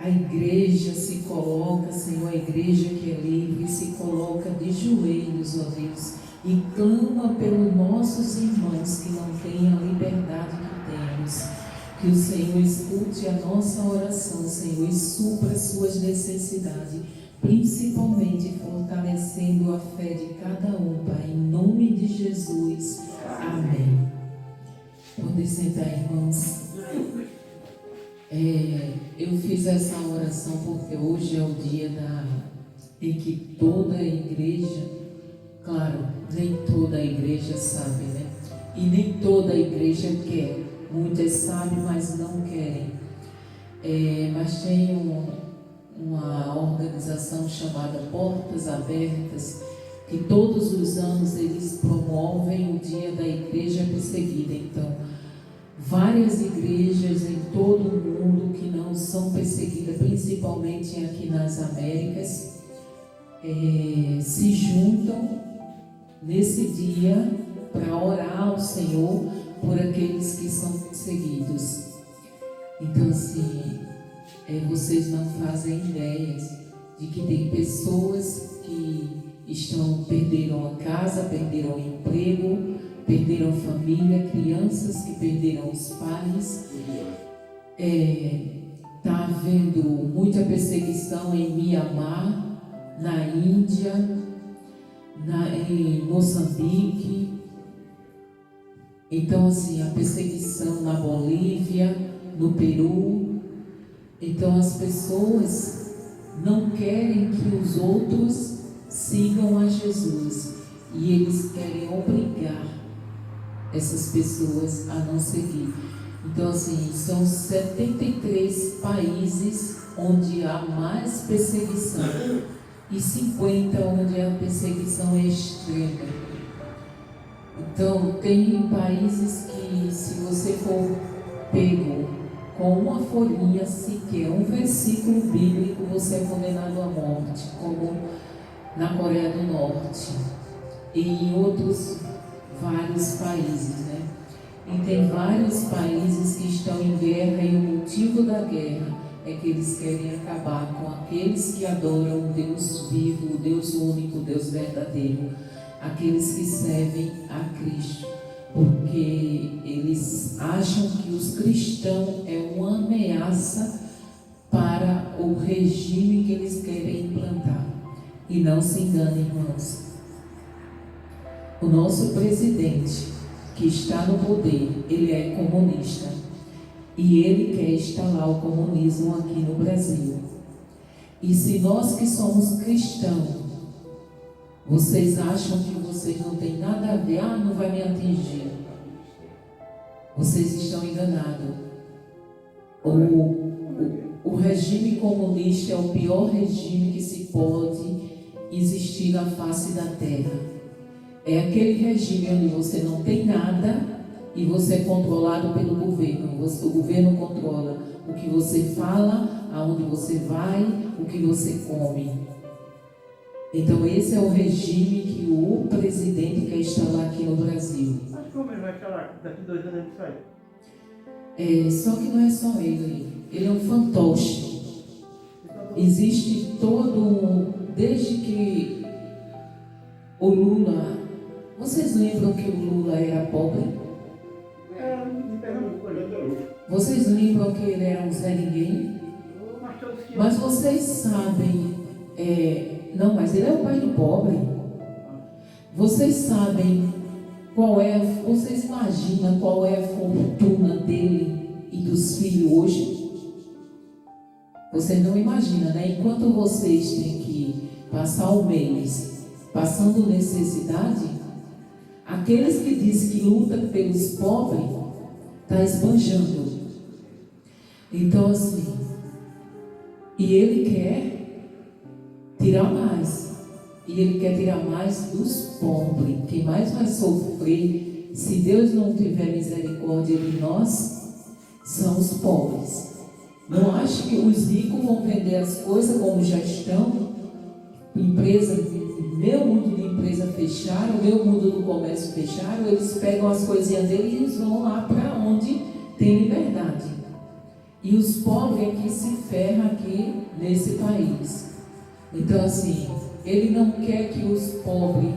a igreja se coloca, Senhor, a igreja que é livre, se coloca de joelhos, ó Deus, e clama pelos nossos irmãos que não têm a liberdade que temos. Que o Senhor escute a nossa oração, Senhor, e supra as suas necessidades, principalmente fortalecendo a fé de cada um, Pai, em nome de Jesus. Amém. Podem sentar, irmãos. Eu fiz essa oração porque hoje é o dia em que toda a igreja, claro, nem toda a igreja sabe, né? E nem toda a igreja quer. Muitas sabem, mas não querem. Mas tem uma organização chamada Portas Abertas, que todos os anos eles promovem o dia da igreja perseguida. Então, várias igrejas em todo o mundo que não são perseguidas, principalmente aqui nas Américas, se juntam nesse dia para orar ao Senhor por aqueles que são perseguidos. Então, assim, vocês não fazem ideia de que tem pessoas que perderam a casa, perderam o emprego, perderam família, crianças que perderam os pais. Está havendo muita perseguição em Mianmar, na Índia, em Moçambique. Então, assim, a perseguição na Bolívia, no Peru. Então, as pessoas não querem que os outros sigam a Jesus. E eles querem obrigar essas pessoas a não seguir. Então, assim, são 73 países onde há mais perseguição e 50 onde a perseguição é extrema. Então, tem países que, se você for pego com uma folhinha sequer, um versículo bíblico, você é condenado à morte, como na Coreia do Norte e em outros vários países, né? E tem vários países que estão em guerra, e o motivo da guerra é que eles querem acabar com aqueles que adoram o Deus vivo, o Deus único, o Deus verdadeiro, aqueles que servem a Cristo, porque eles acham que os cristãos é uma ameaça para o regime que eles querem implantar. E não se engane, irmãos. O nosso presidente, que está no poder, ele é comunista. E ele quer instalar o comunismo aqui no Brasil. E se nós que somos cristãos, vocês acham que vocês não têm nada a ver, não vai me atingir. Vocês estão enganados. O regime comunista é o pior regime que se pode existir na face da terra. É aquele regime onde você não tem nada e você é controlado pelo governo. O governo controla o que você fala, aonde você vai, o que você come. Então esse é o regime que o presidente quer instalar aqui no Brasil. Mas como ele vai instalar daqui 2 anos ele sai? Só que não é só ele. Ele é um fantoche. Existe desde que o Lula... Vocês lembram que o Lula era pobre? De Pernambuco ali. Vocês lembram que ele era um Zé Ninguém? Mas vocês sabem... Não, mas ele é o pai do pobre. Vocês sabem vocês imaginam qual é a fortuna dele e dos filhos hoje? Vocês não imaginam, né? Enquanto vocês têm que passar o mês passando necessidade, aqueles que dizem que lutam pelos pobres, está esbanjando. Então, assim, e ele quer tirar mais. E ele quer tirar mais dos pobres. Quem mais vai sofrer, se Deus não tiver misericórdia de nós, são os pobres. Não acho que os ricos vão vender as coisas como já estão. Meu mundo de empresa fecharam, meu mundo do comércio fecharam. Eles pegam as coisinhas deles e eles vão lá para onde tem liberdade. E os pobres é que se ferram aqui nesse país. Então, assim, ele não quer que os pobres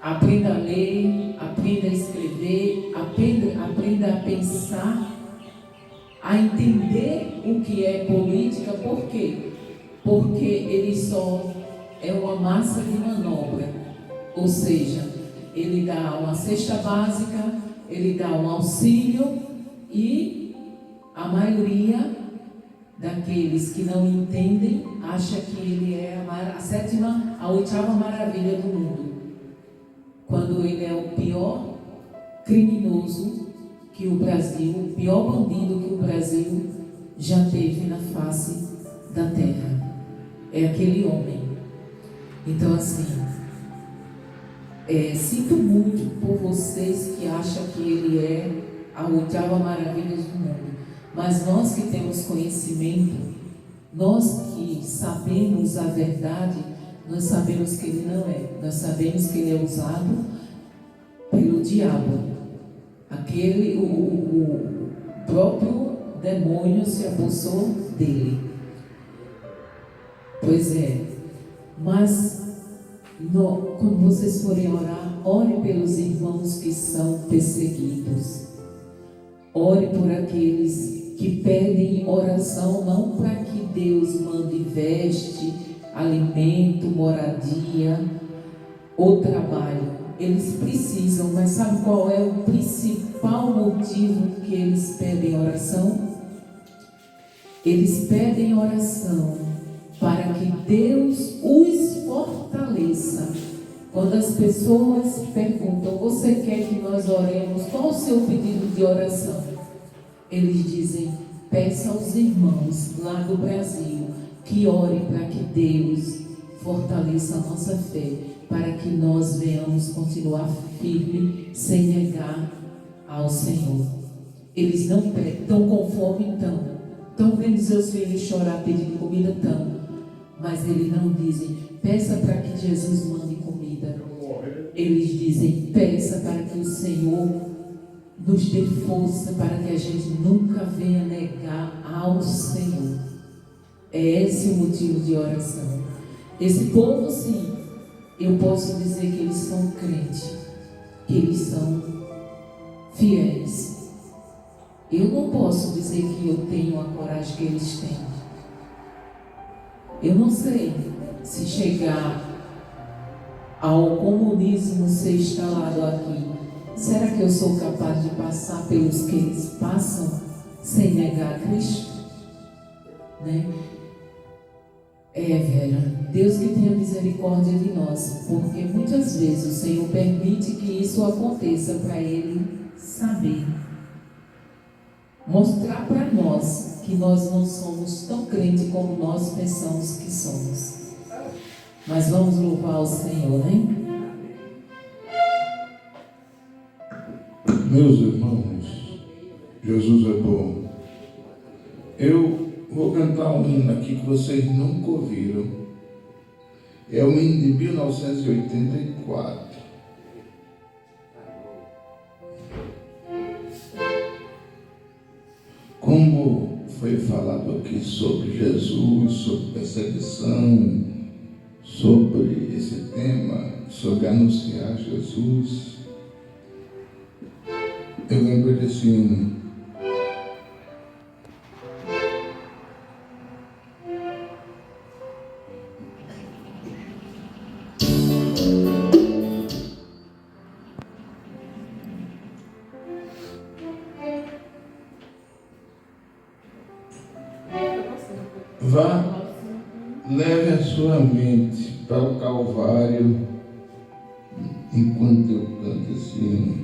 aprendam a ler, aprendam a escrever, aprendam a pensar, a entender o que é política. Por quê? Porque ele só é uma massa de manobra. Ou seja, ele dá uma cesta básica, ele dá um auxílio e a maioria daqueles que não entendem acha que ele é a oitava maravilha do mundo, quando ele é o pior criminoso que o Brasil, o pior bandido que o Brasil já teve na face da terra. É aquele homem. Então, assim, sinto muito por vocês que acham que ele é a oitava maravilha do mundo. Mas nós que temos conhecimento, nós que sabemos a verdade, nós sabemos que ele não é. Nós sabemos que ele é usado pelo diabo. O próprio demônio se apossou dele. Pois é. Mas quando vocês forem orar, ore pelos irmãos que são perseguidos. Ore por aqueles que pedem oração, não para que Deus mande veste, alimento, moradia ou trabalho. Eles precisam, mas sabe qual é o principal motivo que eles pedem oração? Eles pedem oração para que Deus os fortaleça. Quando as pessoas perguntam, você quer que nós oremos? Qual o seu pedido de oração? Eles dizem, peça aos irmãos lá do Brasil que orem para que Deus fortaleça a nossa fé, para que nós venhamos continuar firme, sem negar ao Senhor. Eles não pedem, estão com fome, estão vendo seus filhos chorar pedindo comida, mas eles não dizem, peça para que Jesus mande comida. Eles dizem, peça para que o Senhor nos dê força, para que a gente nunca venha negar ao Senhor. É esse o motivo de oração. Esse povo, sim, eu posso dizer que eles são crentes, que eles são fiéis. Eu não posso dizer que eu tenho a coragem que eles têm. Eu não sei se chegar ao comunismo ser instalado aqui, será que eu sou capaz de passar pelos que eles passam sem negar Cristo? Né? Vera, Deus que tenha misericórdia de nós, porque muitas vezes o Senhor permite que isso aconteça para Ele saber, mostrar para nós que nós não somos tão crentes como nós pensamos que somos. Mas vamos louvar o Senhor, né? Meus irmãos, Jesus é bom. Eu vou cantar um hino aqui que vocês nunca ouviram. É um hino de 1984. Como foi falado aqui sobre Jesus, sobre perseguição, sobre esse tema, sobre anunciar Jesus, eu lembro desse hino. Vá, leve a sua mente para o Calvário enquanto eu canto esse hino.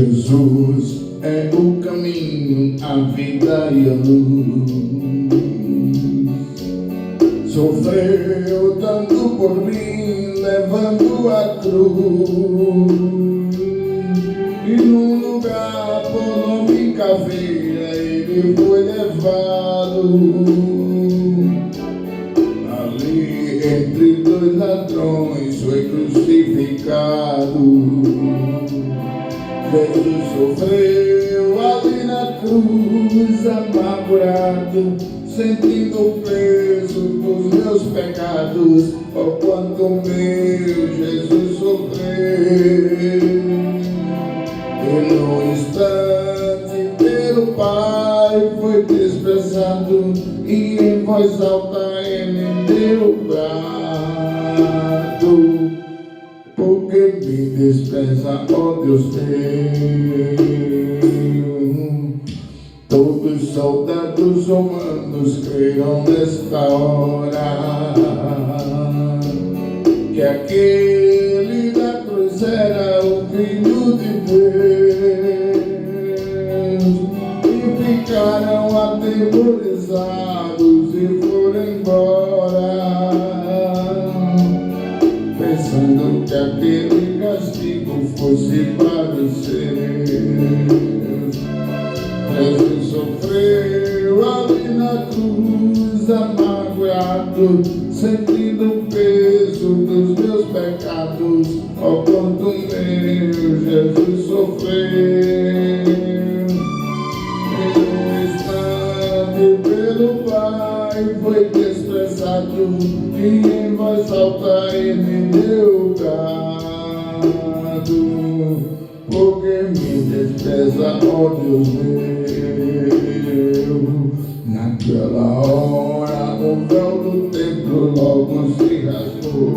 Jesus é o caminho, a vida e a luz. Sofreu tanto por mim, levando a cruz. E num lugar por nome caveira, ele foi levado. Ali entre dois ladrões foi crucificado. Jesus sofreu ali na cruz, amargurado, sentindo o peso dos meus pecados. Oh, quanto meu Jesus sofreu. E no instante pelo Pai foi desprezado, e em voz alta ele deu brado. Porque me despreza, ó Deus meu. Todos os soldados romanos creram nesta hora que aquele da cruz era o Filho de Deus, e ficaram atemorizados e foram embora, pensando que aquele castigo fosse para os seus. Jesus sofreu ali na cruz, amargurado, sentindo o peso dos meus pecados. Oh, quanto meu Jesus sofreu. Em um instante pelo Pai foi desprezado, e em voz alta ele deu brado. Porque me despreza, ó Deus meu. Naquela hora o véu do templo logo se rasgou.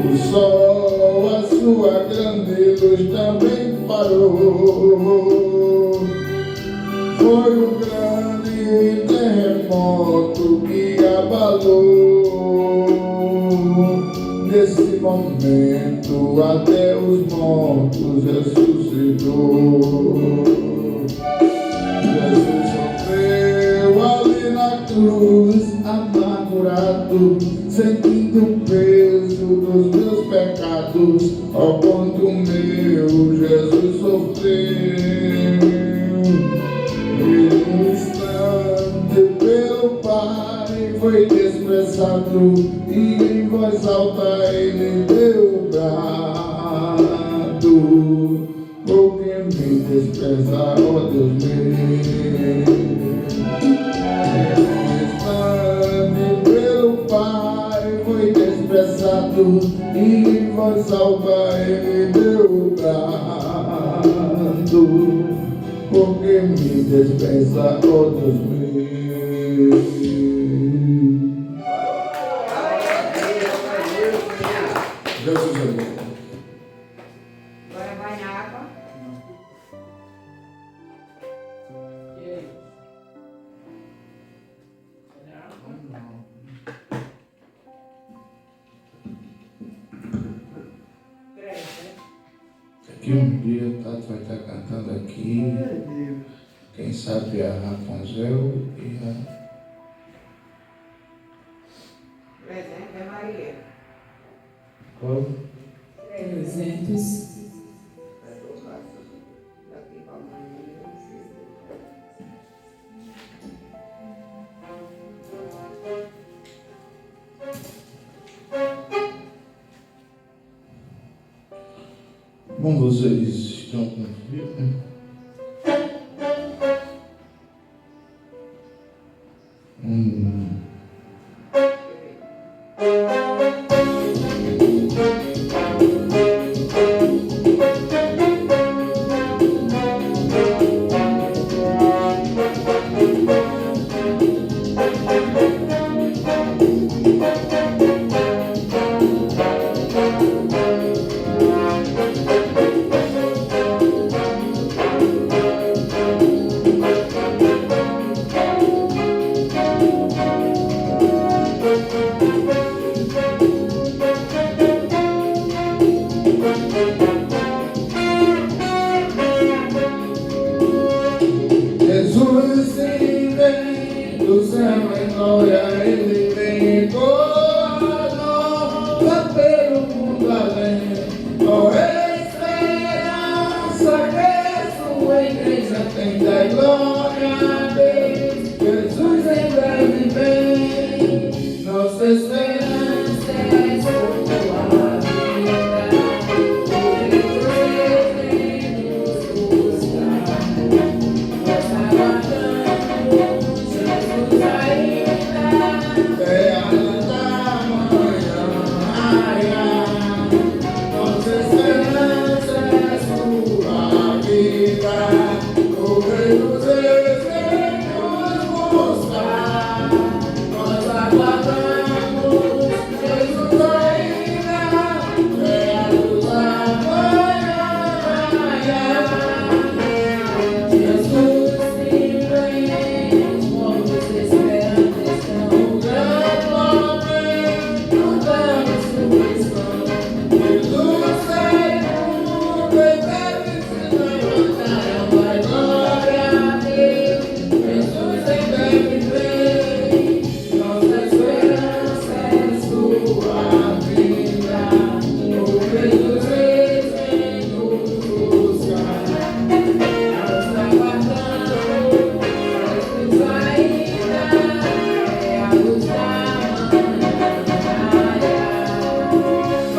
O sol, a sua grande luz também parou. Foi um grande terremoto que abalou. Nesse momento até os mortos ressuscitou. Jesus sofreu ali na cruz, amargurado, sentindo o peso dos meus pecados. Ó, quanto meu Jesus sofreu. Em um instante pelo Pai foi desprezado, e em voz alta ele deu brado. Porque me despreza, ó Deus meu. Em um instante pelo Pai foi desprezado, e em voz alta ele deu brado. Porque me despreza, ó Deus meu. Jesus é bom. Agora vai na água. E aí? Daqui um dia o Tato vai estar cantando aqui. Quem sabe a Rapunzel e a... Presente é Maria. Qual? 300. Daqui para amanhã. Bom, vocês estão com frio, né?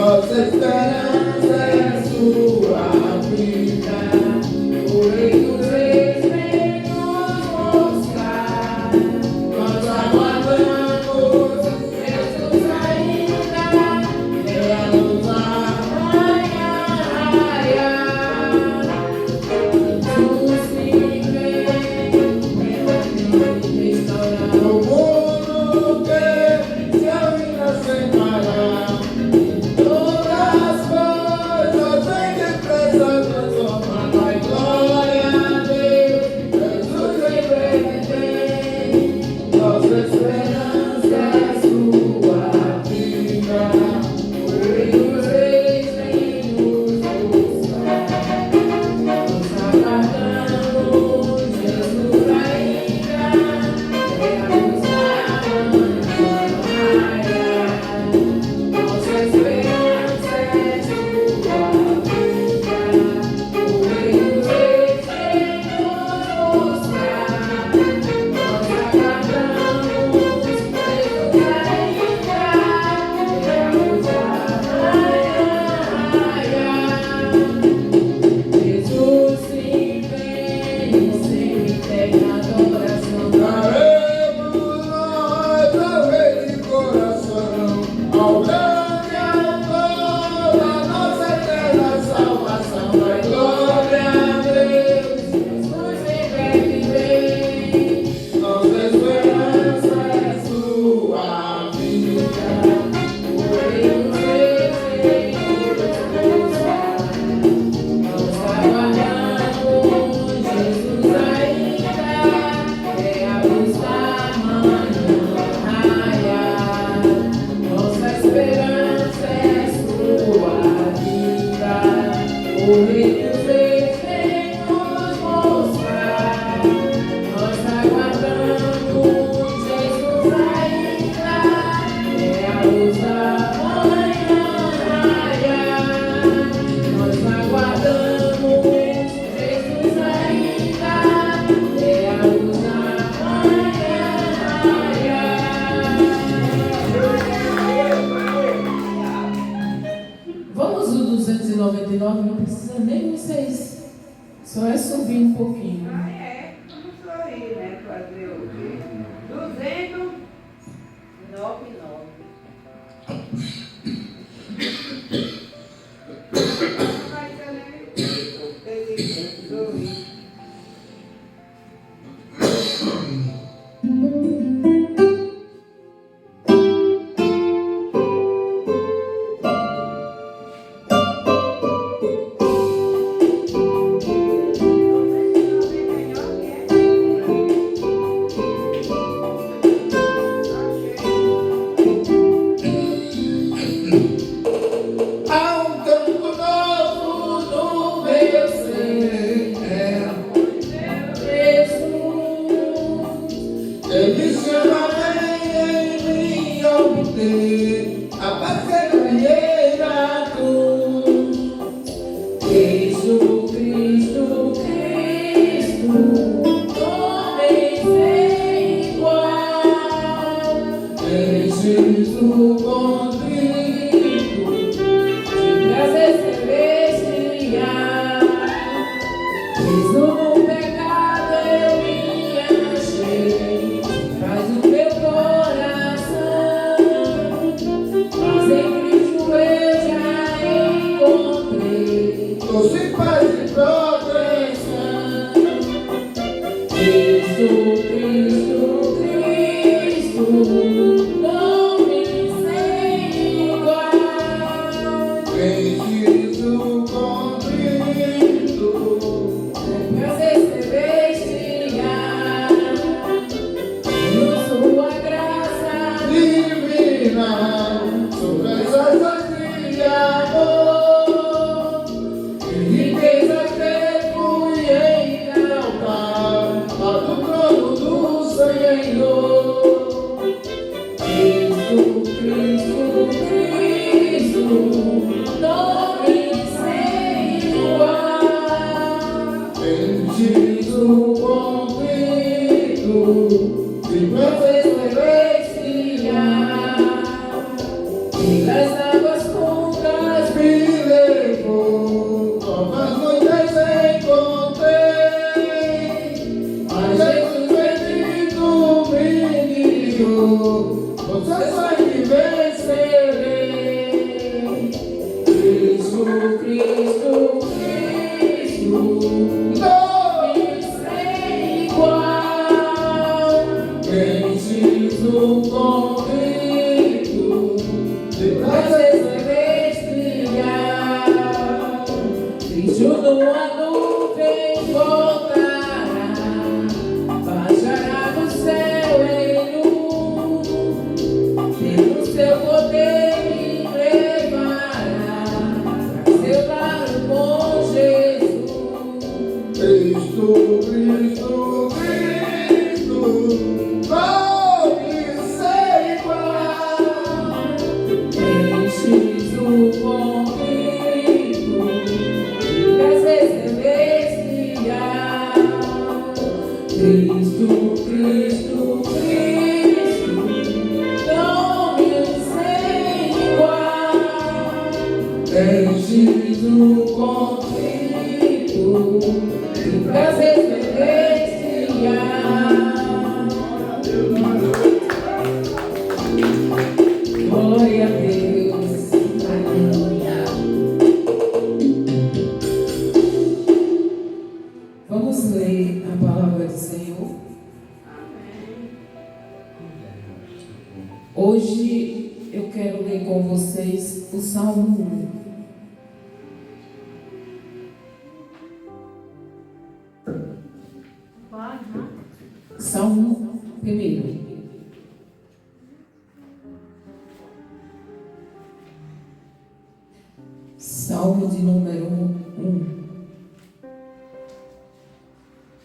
Nossa esperança é sua vida. O Rei dos Reis vem nos mostrar. Nós aguardamos Jesus ainda. Queremos amanhã raiar. Jesus se vem restaurar o mundo que se ainda sem parar. Vamos no 299, não precisa nem vocês. Só é subir um pouquinho. Ah, é. Vamos sorrir, né? Fazer o quê? 299. Vai ser, né? Ele sorrir. Das águas fundas Cristo, Cristo, nome sem igual. Preciso convicto de presença celestial. Cristo numa nuvem voltará, baixará do céu em luz, pelo seu poder me levará pra seu lar com Jesus. Cristo, Cristo, Cristo, nome sem igual. Preciso convicto de presença celestial. Cristo, Cristo, Cristo, nome sem igual. Preciso convicto de presença celestial. Glória a Deus. Aleluia. Vamos ler a palavra do Senhor. Hoje eu quero ler com vocês o Salmo 1. Salmo primeiro. Salmo de número 1.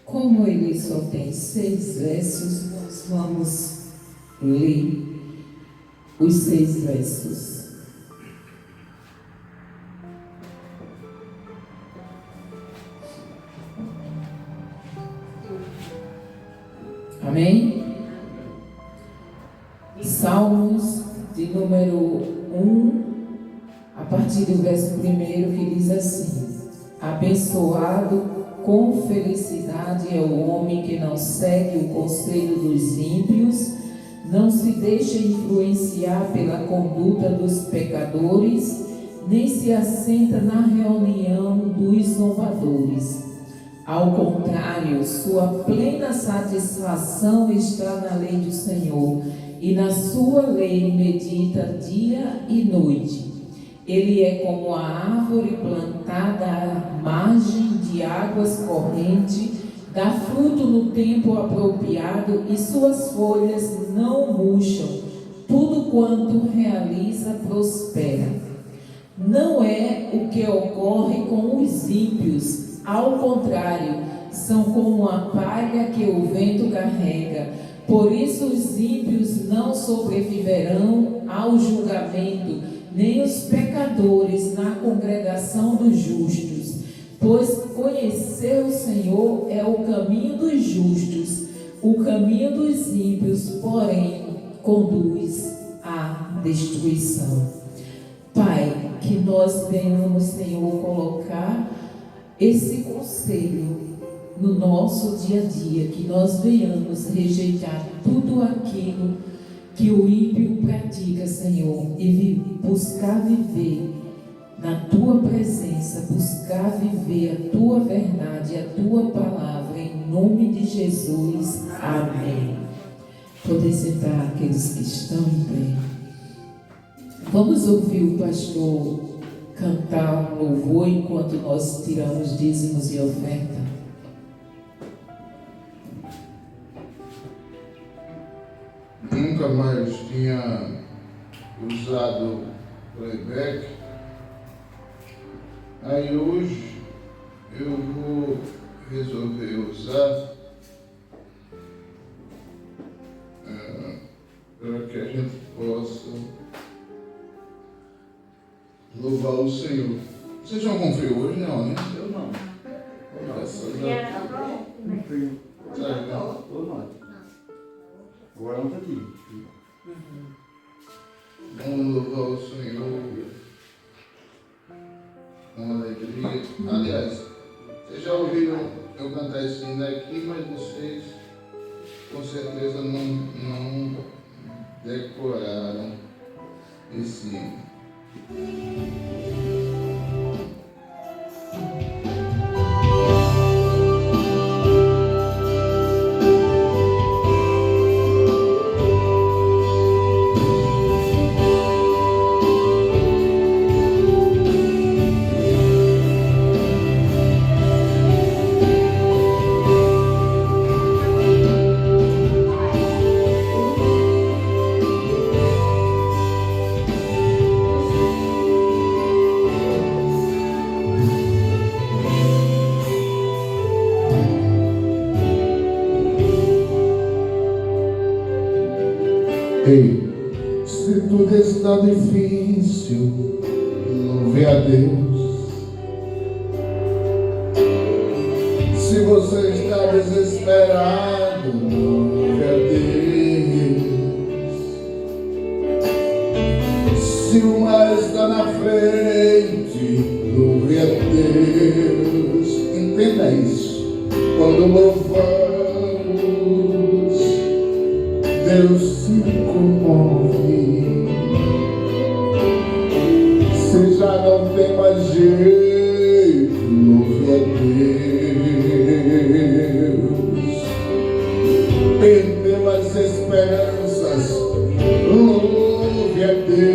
Como ele só tem 6 versos, nós vamos ler os 6 versos. Amém? Salmos de número 1, a partir do verso 1, que diz assim: abençoado com felicidade é o homem que não segue o conselho dos ímpios, não se deixa influenciar pela conduta dos pecadores, nem se assenta na reunião dos zombadores. Ao contrário, sua plena satisfação está na lei do Senhor, e na sua lei medita dia e noite. Ele é como a árvore plantada à margem de águas correntes, dá fruto no tempo apropriado e suas folhas não murcham. Tudo quanto realiza prospera. Não é o que ocorre com os ímpios. Ao contrário, são como a palha que o vento carrega. Por isso os ímpios não sobreviverão ao julgamento, nem os pecadores na congregação dos justos. Pois conhecer o Senhor é o caminho dos justos, o caminho dos ímpios, porém, conduz à destruição. Pai, que nós venhamos, Senhor, colocar esse conselho no nosso dia a dia, que nós venhamos rejeitar tudo aquilo que o ímpio pratica, Senhor, e buscar viver na Tua presença, buscar viver a Tua verdade, a Tua palavra, em nome de Jesus. Amém. Poder sentar aqueles que estão em pé. Vamos ouvir o pastor cantar um louvor enquanto nós tiramos dízimos e oferta. Nunca mais tinha usado playback. Aí hoje eu vou resolver usar para que a gente possa louvar o Senhor. Vocês já vão ver hoje, não, né? Eu não. Graças a Deus. Não frio. Sabe, né? Ou não. Agora não tá aqui. Vamos louvar o Senhor com alegria. Aliás, vocês já ouviram eu cantar esse hino aqui, mas vocês com certeza não decoraram esse hino. Ei, se tudo está difícil, louve a Deus. Se você está desesperado, louve a Deus. Se o mar está na frente, louve a Deus. Entenda isso. Quando louvamos, Deus se comove. Se já não tem mais jeito, louve a Deus. Perdeu as esperanças, louve a Deus.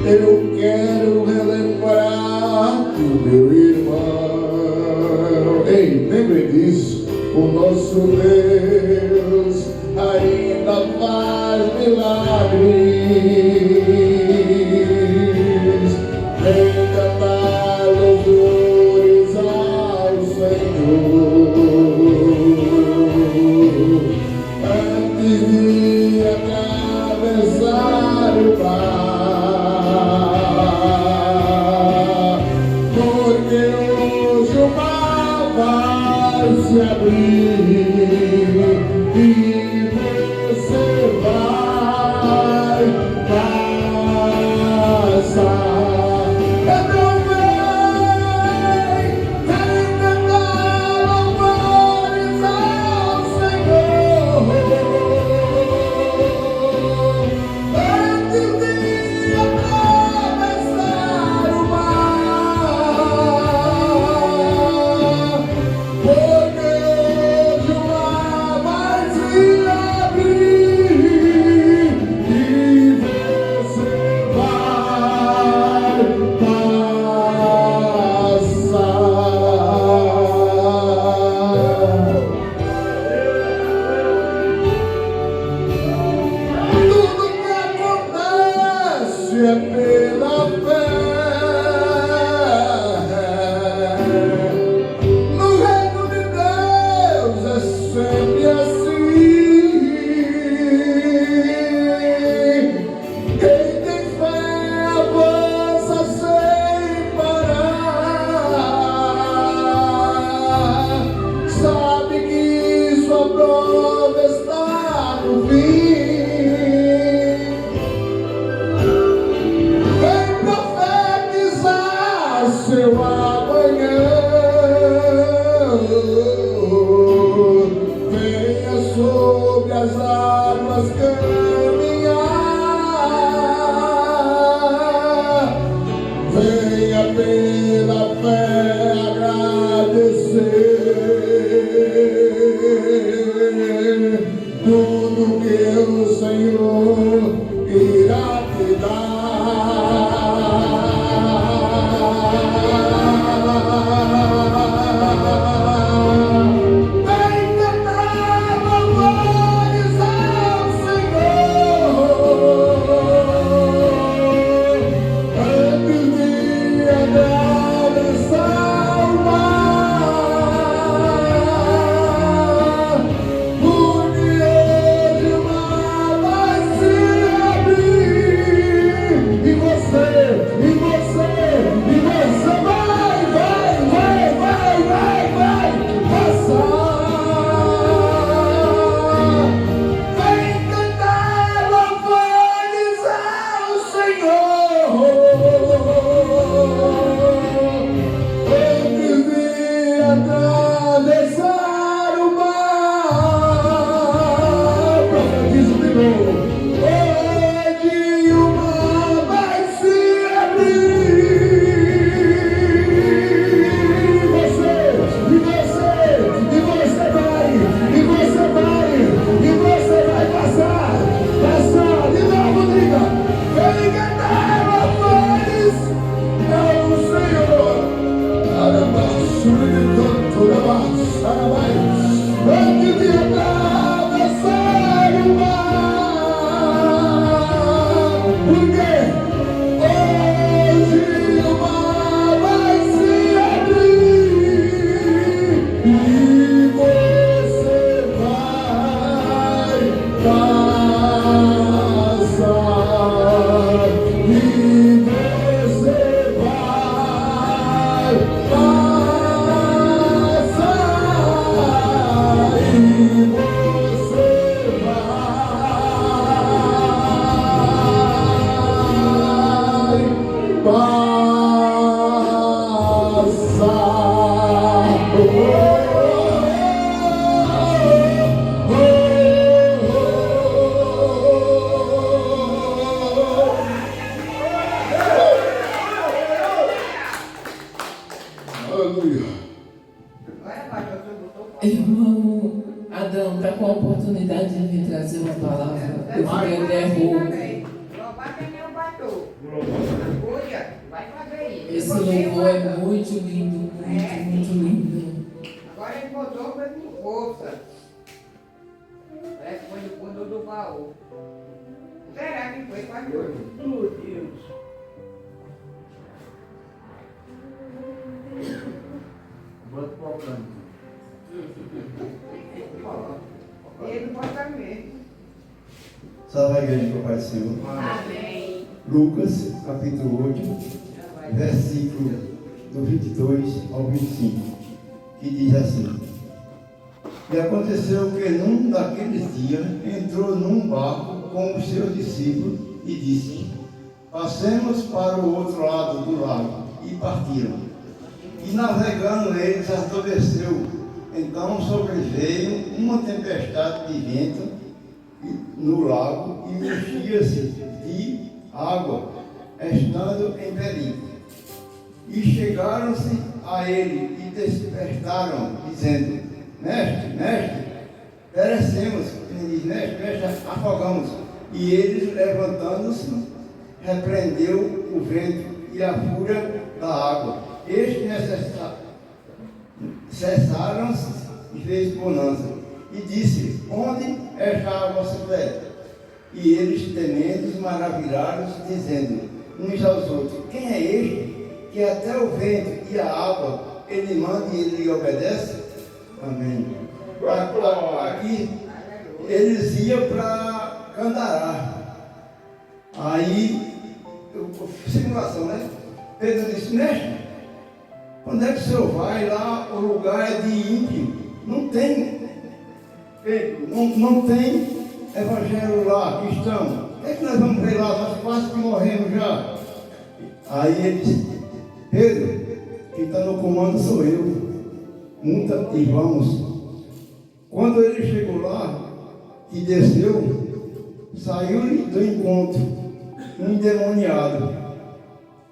Eu quero relembrar do meu irmão. Ei, lembre disso. O nosso Deus ainda faz milagres. Vem cantar louvores ao Senhor antes de atravessar o mar, porque hoje o mar vai se abrir e você vai passar. Então vem cantar louvores ao Senhor antes de atravessar o mar, porque hoje o mar vai se abrir e você vai passar. Tudo que acontece é pela fé. No reino de Deus é sempre assim. Quem tem fé avança sem parar. Sabe que sua prova está no fim. Eu fiquei até rouco. Louvar quem eu batou. Olha, vai fazer isso. Esse louvor é muito lindo, muito lindo. Agora ele botou foi com força. Foi no fundo do baú. Será que foi, pastor? Meu Deus. Bota o pau branco. Ele bota mesmo. Salve a igreja do Pai do Senhor. Amém. Lucas, capítulo 8, versículo do 22 ao 25, que diz assim: E aconteceu que num daqueles dias entrou num barco com os seus discípulos e disse: Passemos para o outro lado do lago. E partiram. E navegando eles adormeceu. Então sobreveio uma tempestade de vento no lago e enchia-se de água, estando em perigo. E chegaram-se a ele e despertaram, dizendo: Mestre, mestre, perecemos. Ele diz: mestre, afogamos. E eles, levantando-se, repreendeu o vento e a fúria da água. Estes cessaram-se e fez bonança. E disse: Onde está a vossa fé? E eles, temendo, maravilharam-se, dizendo uns aos outros: Quem é este que até o vento e a água ele manda e ele lhe obedece? Amém. Aqui eles iam para Candará. Aí, simulação, né? Pedro disse: Mestre, quando é que o senhor vai lá? O lugar é de ímpio. Não tem, Pedro, não tem evangelho lá, cristão. O que é que nós vamos ver lá? Nós quase que morremos já. Aí ele disse: Pedro, quem está no comando sou eu. Monta e vamos. Quando ele chegou lá e desceu, saiu-lhe do encontro um endemoniado,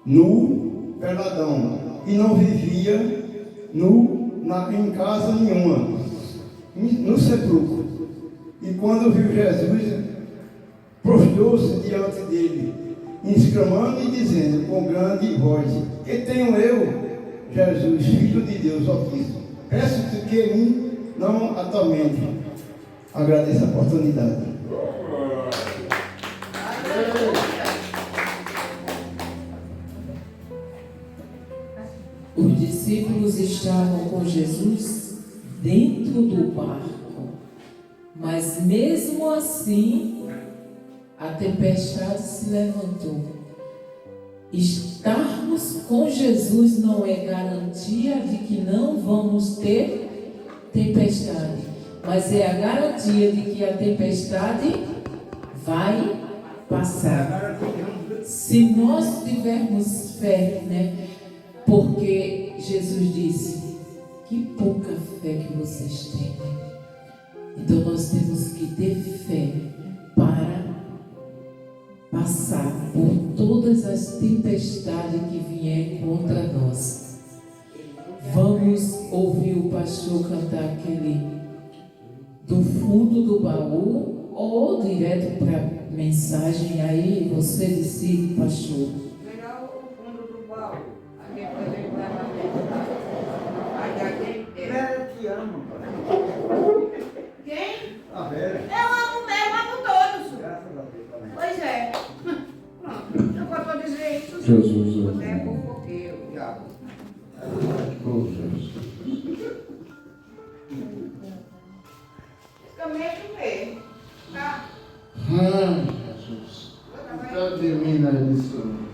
nu, peladão, e não vivia em casa nenhuma, no sepulcro. E quando viu Jesus, prostrou-se diante dele, exclamando e dizendo com grande voz: Que tenho eu, Jesus, Filho de Deus Altíssimo, peço-te que mim não atormente. Agradeço a oportunidade. Os discípulos estavam com Jesus dentro do barco, mas mesmo assim a tempestade se levantou. Estarmos com Jesus não é garantia de que não vamos ter tempestade, mas é a garantia de que a tempestade vai passar. Se nós tivermos fé, né? Porque Jesus disse: que pouca fé que vocês têm. Então nós temos que ter fé para passar por todas as tempestades que vierem contra nós. Vamos ouvir o pastor cantar aquele do fundo do baú ou direto para a mensagem. Aí você decide, pastor. Melhor o fundo do baú. Aí depois ele vai lá. Aí a gente tem. Vera, eu te amo. Quem? A Vera. Eu amo todos. Graças a Deus também. Pois é. Pronto. Eu posso dizer isso. Jesus, Você é fofoqueiro, diabo. oh Jesus. Também é isso mesmo. Tá? Jesus. Termina isso.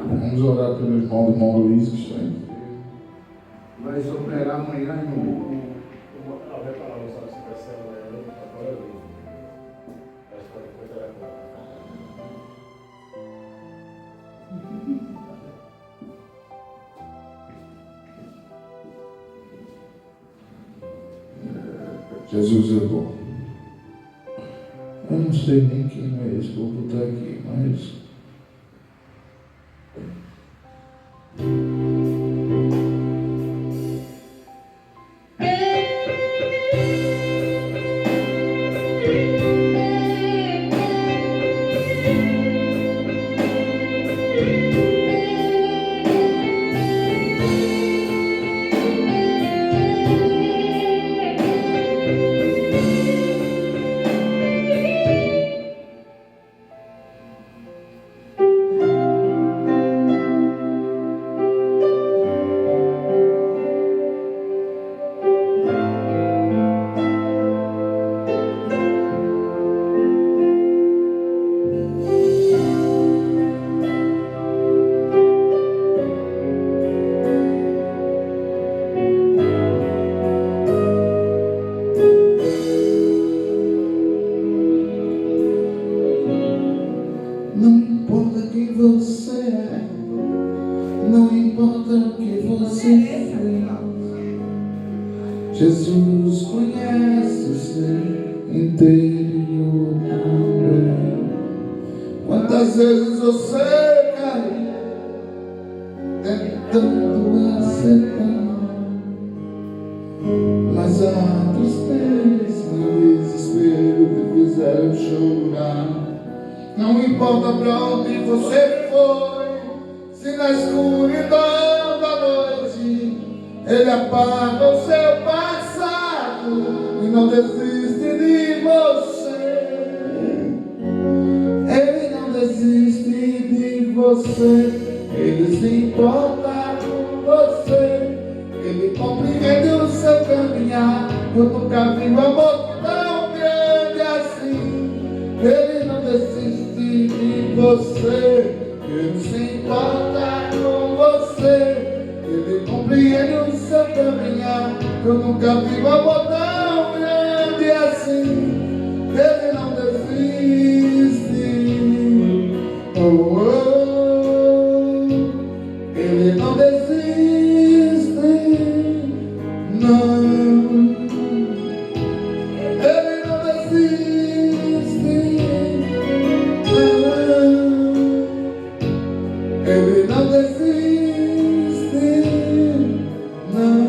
Vamos orar pelo irmão Luiz, que está aí. Vai operar amanhã em Jesus é bom. Eu não sei nem quem é esse povo está aqui, mas Jesus conhece o seu interior também. Quantas vezes você caiu tentando acertar, mas a tristeza e o desespero te fizeram chorar. Não importa pra onde você foi, se na escuridão da noite Ele apaga o seu passado e não desiste de você. Ele não desiste de você, Ele se importa com você, Ele compreende o seu caminhar. Eu nunca vi um amor tão grande assim. Ele não desiste de você, Ele se importa com você, Ele compreende o seu caminhar. Eu nunca vi um amor tão grande assim. Ele não desiste. Oh, oh. Ele não desiste. Não. Ele não desiste. Ele não desiste, não.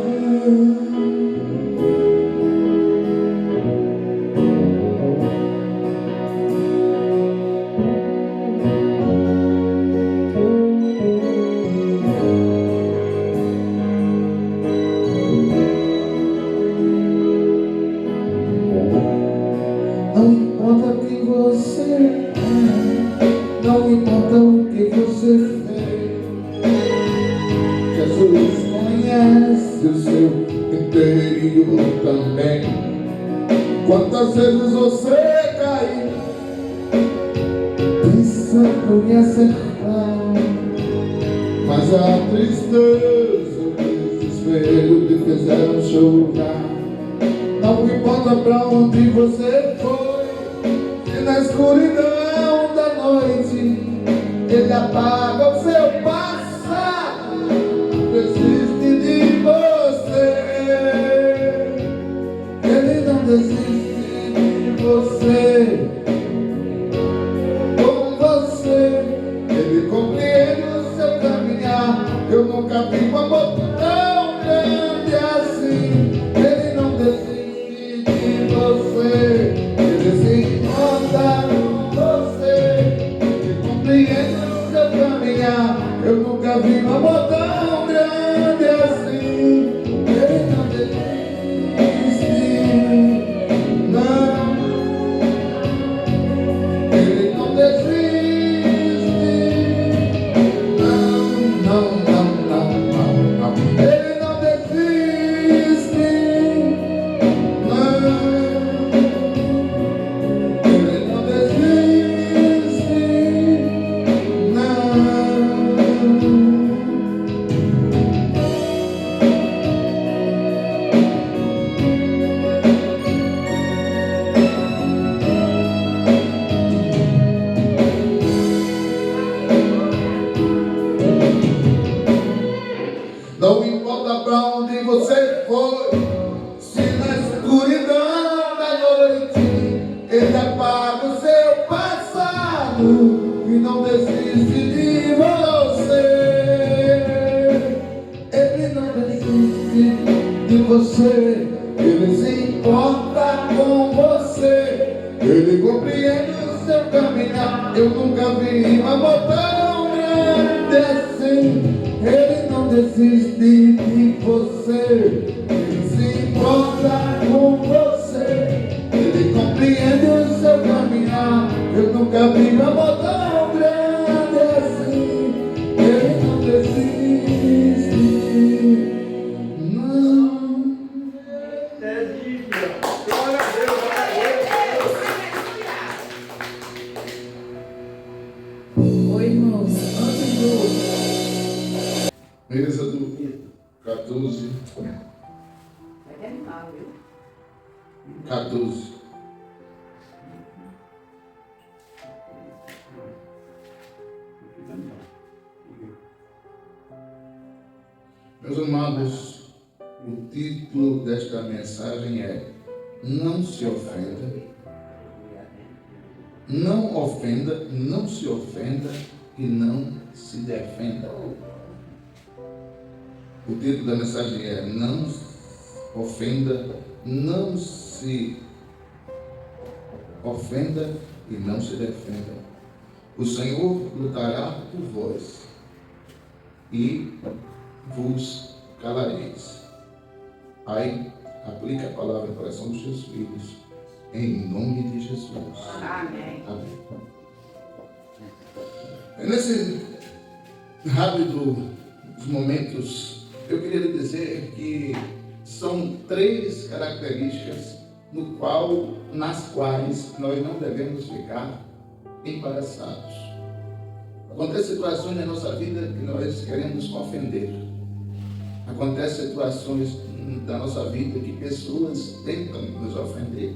Não importa quem você é, não importa o que você fez, Jesus conhece o seu interior também. Quantas vezes você caiu pensando em acertar, mas a tristeza e o desespero te fizeram chorar. Não importa pra onde você foi, se na escuridão da noite Ele apaga o seu passado, desiste de você. Ele não desiste de você. Com você, Ele compreende o seu caminhar. Eu nunca vi um amor tão grande assim. Ele não desiste de você, Ele se importa com você, Ele compreende o seu caminhar. Eu nunca vi um amor tão grande assim. Ele não desiste, não. Ele não desiste, não, não, não, não, não. Ele não desiste. Ele não desiste, não. Não importa pra onde você foi, se na escuridão da noite Ele apaga o seu passado e não desiste de você. Ele não desiste de você, Ele se importa com você, Ele compreende o seu caminhar. Eu nunca vi um amor tão grande assim. Ele não desiste de você, Ele se importa com você, Ele compreende o seu caminhar. Eu nunca vi um amor tão grande assim. Ele não desiste, não. Desiste, ó. Glória a Deus, glória a Deus. Oi, irmãos, antes do Êxodo 14, Vai terminar, viu? 14. Meus amados, o título título desta mensagem é: não se ofenda, não ofenda, não se ofenda e não se defenda. O título da mensagem é: não ofenda, não se ofenda e não se defenda. O Senhor lutará por vós e vos calareis. Pai, aplica a palavra no coração dos teus filhos, em nome de Jesus. Amém. Amém. Nesse rápido momentos, eu queria lhe dizer que são 3 características nas quais nós não devemos ficar embaraçados. Acontecem situações na nossa vida que nós queremos ofender. Acontecem situações da nossa vida que pessoas tentam nos ofender.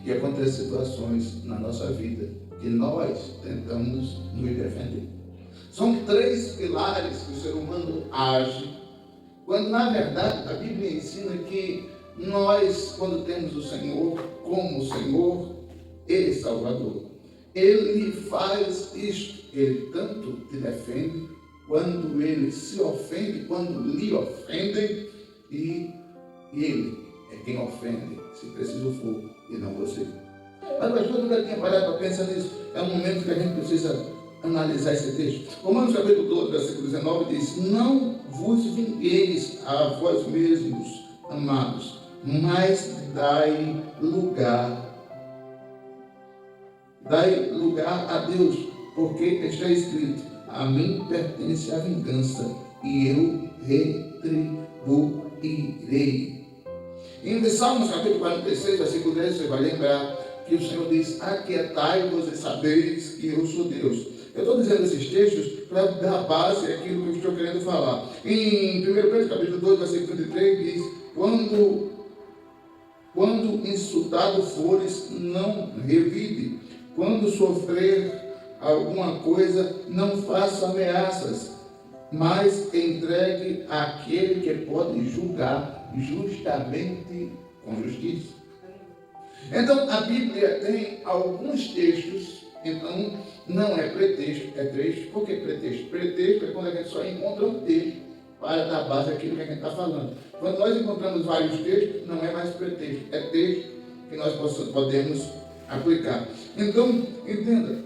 E acontecem situações na nossa vida que nós tentamos nos defender. São 3 pilares que o ser humano age, quando na verdade a Bíblia ensina que nós, quando temos o Senhor como Senhor e Salvador, Ele faz isto. Ele tanto te defende, quando Ele se ofende, quando lhe ofendem, e Ele é quem ofende, se preciso for, e não você. Mas o pastor nunca tinha parado para pensar nisso. É um momento que a gente precisa analisar esse texto. Romanos capítulo 12, versículo 19 diz: não vos vingueis a vós mesmos, amados, mas dai lugar a Deus, porque está escrito: a mim pertence a vingança e eu retribuirei. Em Salmos capítulo 46, versículo 10, você vai lembrar que o Senhor diz: aquietai-vos e sabeis que eu sou Deus. Eu estou dizendo esses textos para dar base àquilo que eu estou querendo falar. Em 1 Pedro capítulo 2, versículo 23, diz: quando insultado fores, não revide. Quando sofrer alguma coisa, não faça ameaças, mas entregue àquele que pode julgar justamente com justiça. Então, a Bíblia tem alguns textos, então não é pretexto, é trecho. Por que pretexto? Pretexto é quando a gente só encontra um texto para dar base àquilo que a gente está falando. Quando nós encontramos vários textos, não é mais pretexto, é texto que nós podemos aplicar. Então, entenda,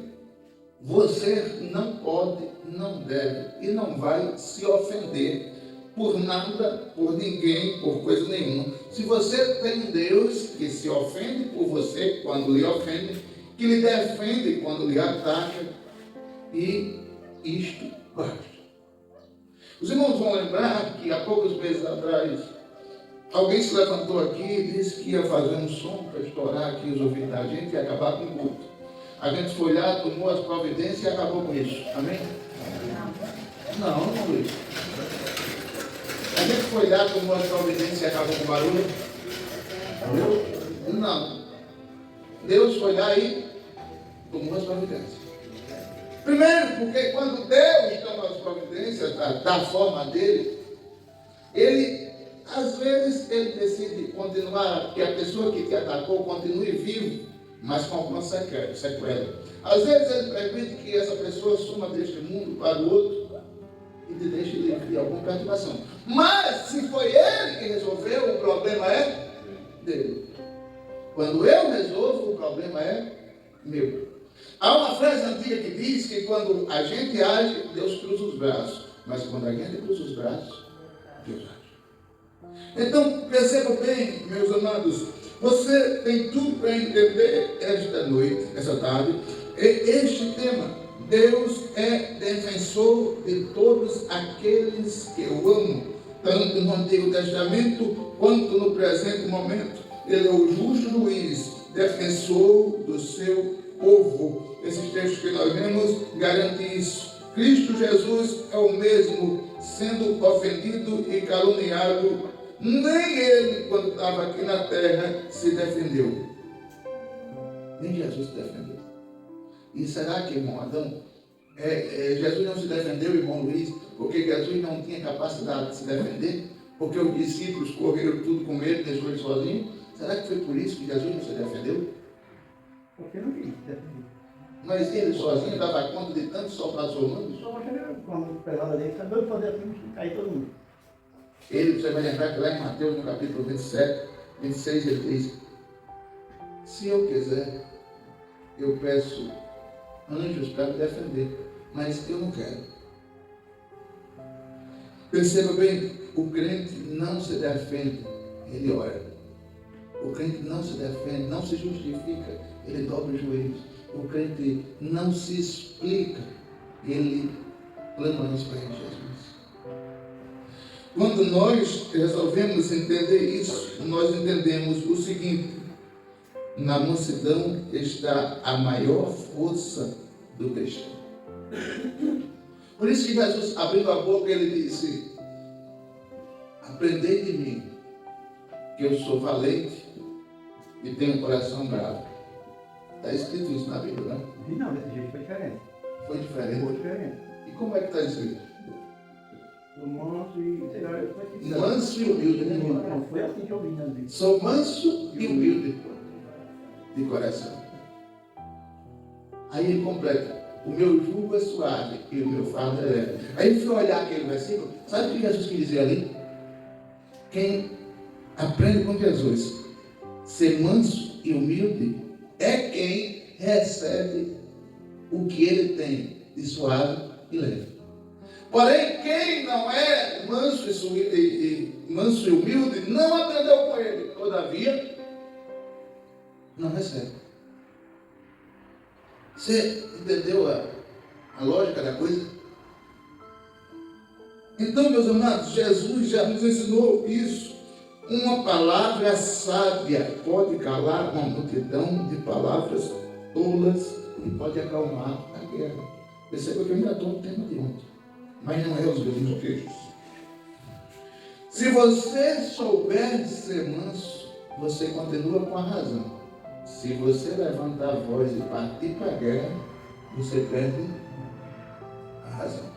você não pode, não deve e não vai se ofender por nada, por ninguém, por coisa nenhuma. Se você tem Deus que se ofende por você quando lhe ofende, que lhe defende quando lhe ataca, e isto basta. Os irmãos vão lembrar que há poucos meses atrás, alguém se levantou aqui e disse que ia fazer um som para estourar aqui os ouvidos da gente e acabar com o culto. A gente foi lá, tomou as providências e acabou com isso. Amém? Não, não foi isso. A gente foi lá, tomou as providências e acabou com o barulho. Não. Deus foi lá e tomou as providências. Primeiro, porque quando Deus toma as providências da forma dele, às vezes ele decide continuar, que a pessoa que te atacou continue vivo, mas com alguma sequela. Às vezes ele permite que essa pessoa suma deste mundo para o outro e te deixe livre de alguma perturbação. Mas se foi ele que resolveu, o problema é dele. Quando eu resolvo, o problema é meu. Há uma frase antiga que diz que quando a gente age, Deus cruza os braços. Mas quando a gente cruza os braços, Deus age. Então, perceba bem, meus amados, você tem tudo para entender esta noite, essa tarde, este tema. Deus é defensor de todos aqueles que eu amo, tanto no Antigo Testamento quanto no presente momento. Ele é o justo juiz, defensor do seu povo. Esses textos que nós vemos garantem isso. Cristo Jesus é o mesmo, sendo ofendido e caluniado. Nem ele, quando estava aqui na terra, se defendeu. Nem Jesus se defendeu. E será que, irmão Adão, Jesus não se defendeu, irmão Luiz, porque Jesus não tinha capacidade de se defender? Porque os discípulos correram tudo com medo, deixou ele sozinho. Será que foi por isso que Jesus não se defendeu? Porque não quis defender. Mas ele sozinho dava conta de tanto soldados romanos? Só uma com a mão pesada dele, sabe eu fazer assim, cair todo mundo. Ele, você vai lembrar que lá em Mateus, no capítulo 27, 26, ele diz: se eu quiser, eu peço anjos para me defender, mas eu não quero. Perceba bem, o crente não se defende, ele ora. O crente não se defende, não se justifica, ele dobra os joelhos. O crente não se explica, ele clama nos pés de Jesus. Quando nós resolvemos entender isso, nós entendemos o seguinte: na mansidão está a maior força do cristão. Por isso que Jesus, abrindo a boca, ele disse: aprendei de mim, que eu sou valente e tenho um coração bravo. Está escrito isso na Bíblia, né? Não, desse jeito foi diferente. Foi diferente. Foi diferente. E como é que está escrito? O manso e, sei lá, foi assim. Manso e humilde, né? Não, foi assim que eu vi na Bíblia. Sou manso e humilde de coração. Aí ele completa: o meu jugo é suave e o meu fardo é leve. Aí ele foi olhar aquele versículo. Sabe o que Jesus quis dizer ali? Quem aprende com Jesus, ser manso e humilde, é quem recebe o que ele tem de suave e leve. Porém, quem não é manso e humilde, não aprendeu com ele. Todavia, não recebe. Você entendeu a lógica da coisa? Então, meus amados, Jesus já nos ensinou isso. Uma palavra sábia pode calar uma multidão de palavras tolas e pode acalmar a guerra. Perceba que eu ainda estou no tema de ontem, mas não é os mesmos textos. Se você souber ser manso, você continua com a razão. Se você levantar a voz e partir para a guerra, você perde a razão.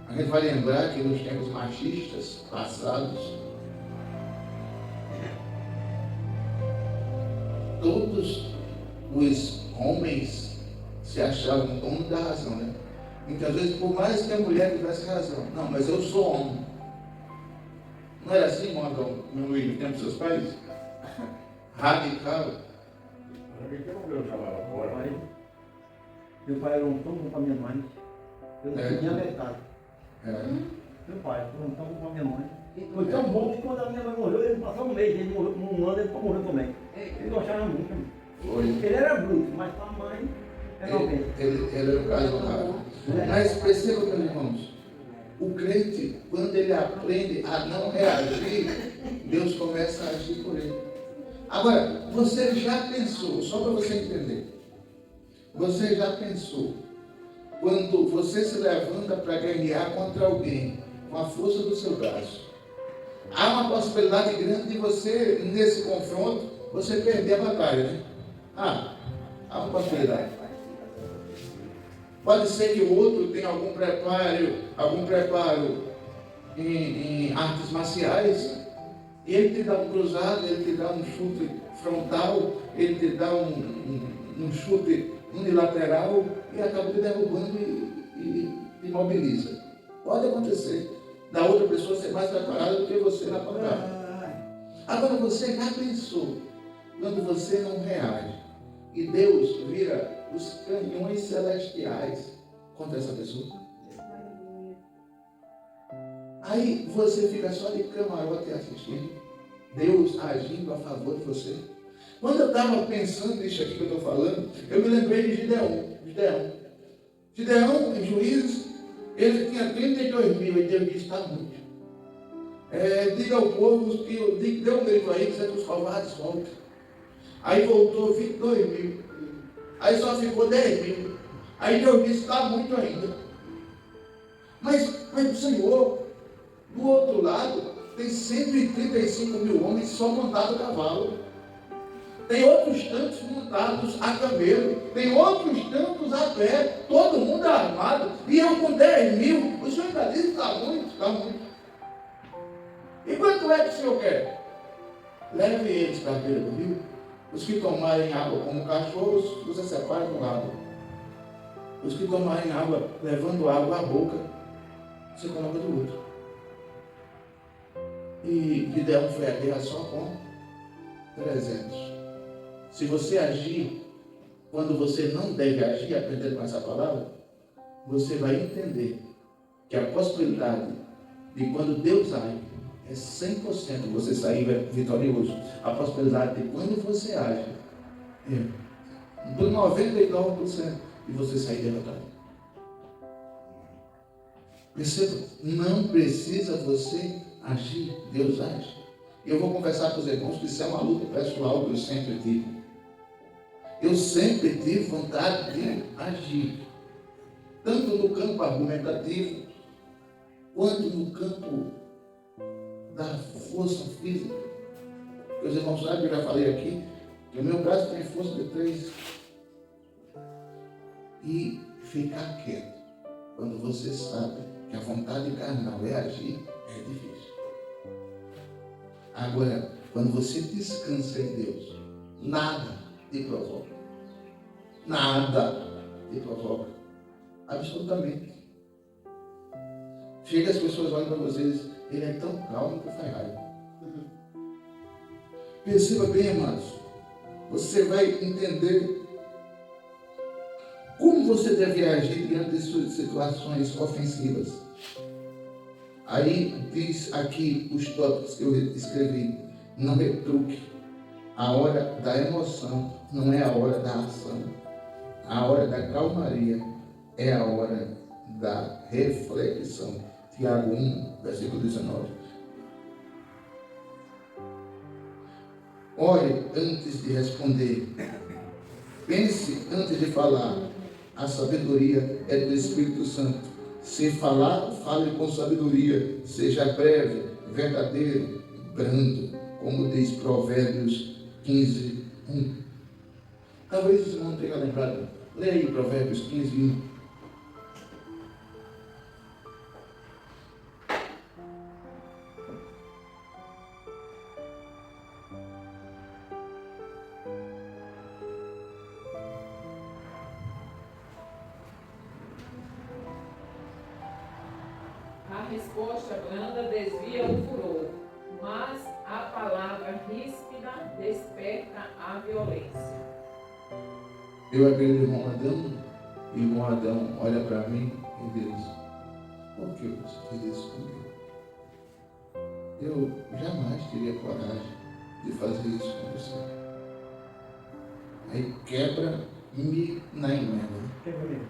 A gente vai lembrar que nos tempos machistas passados, todos os homens se achavam donos da razão, né? Muitas vezes, por mais que a mulher tivesse razão, não, mas eu sou homem. Não era assim, meu Luiz, no tempo dos seus pais? Radical. Meu pai era um tão bom para minha mãe. Eu não tinha metade. Meu pai foi tão bom para minha mãe. Foi tão bom que quando a minha mãe morreu, ele passou um mês, ele morreu, um ano, ele morreu também. Ele gostava muito. Foi. Ele era bruto, mas para a mãe era alguém. Ele era um caso raro. Mas perceba, meus irmãos, o crente, quando ele aprende a não reagir, Deus começa a agir por ele. Agora, você já pensou, só para você entender, você já pensou, quando você se levanta para guerrear contra alguém, com a força do seu braço, há uma possibilidade grande de você, nesse confronto, você perder a batalha, né? Há uma possibilidade. Pode ser que o outro tenha algum preparo em artes marciais, e ele te dá um cruzado, ele te dá um chute frontal, ele te dá um chute unilateral e acaba te derrubando e imobiliza. Pode acontecer da outra pessoa ser mais preparada do que você na pancada. Agora, você já pensou quando você não reage e Deus vira os canhões celestiais contra essa pessoa? Aí você fica só de camarote assistindo Deus agindo a favor de você. Quando eu estava pensando nisso aqui que eu estou falando, eu me lembrei de Gideão, em Juízes, ele tinha 32 mil, e Deus disse: está muito. Diga ao povo que dê um grito aí, que os covardes voltam. Aí voltou 22 mil. Aí só ficou 10 mil. Aí Deus disse: está muito ainda. Mas o Senhor, do outro lado, tem 135 mil homens só montados a cavalo. Tem outros tantos montados a camelo. Tem outros tantos a pé. Todo mundo armado. E eu com 10 mil. O Senhor ainda disse: está muito, está muito. E quanto é que o Senhor quer? Leve eles para a beira do rio. Os que tomarem água como cachorros, você separa do lado. Os que tomarem água, levando água à boca, você coloca do outro. E Gideão foi à guerra só com 300. Se você agir quando você não deve agir, aprendendo com essa palavra, você vai entender que a possibilidade de quando Deus age é 100% você sair vitorioso. A possibilidade de quando você age é de 99% de você sair derrotado. Perceba, não precisa você agir, Deus age. Eu vou conversar com os irmãos que isso é uma luta pessoal que eu sempre tive. Eu sempre tive vontade de agir, tanto no campo argumentativo, quanto no campo da força física. Os irmãos sabem, eu já falei aqui, que o meu braço tem força de 3. E ficar quieto, quando você sabe que a vontade carnal é agir, é difícil. Agora, quando você descansa em Deus, nada te provoca. Nada te provoca. Absolutamente. Chega as pessoas olham para vocês, ele é tão calmo que faz raiva. Perceba bem, amados. Você vai entender como você deve agir diante de suas situações ofensivas. Aí diz aqui os tópicos que eu escrevi. Não retruque. A hora da emoção não é a hora da ação. A hora da calmaria é a hora da reflexão. Tiago 1, versículo 19. Ore antes de responder. Pense antes de falar. A sabedoria é do Espírito Santo. Se falar, fale com sabedoria. Seja breve, verdadeiro, brando, como diz Provérbios 15, 1. Talvez você não tenha lembrado. Leia aí Provérbios 15, 1. A resposta branda desvia o furor, mas a palavra ríspida desperta a violência. Eu aquele irmão Adão, e o irmão Adão olha para mim e diz: por que você fez isso comigo? Eu jamais teria coragem de fazer isso com você. Aí quebra-me na emenda. Quebra mesmo.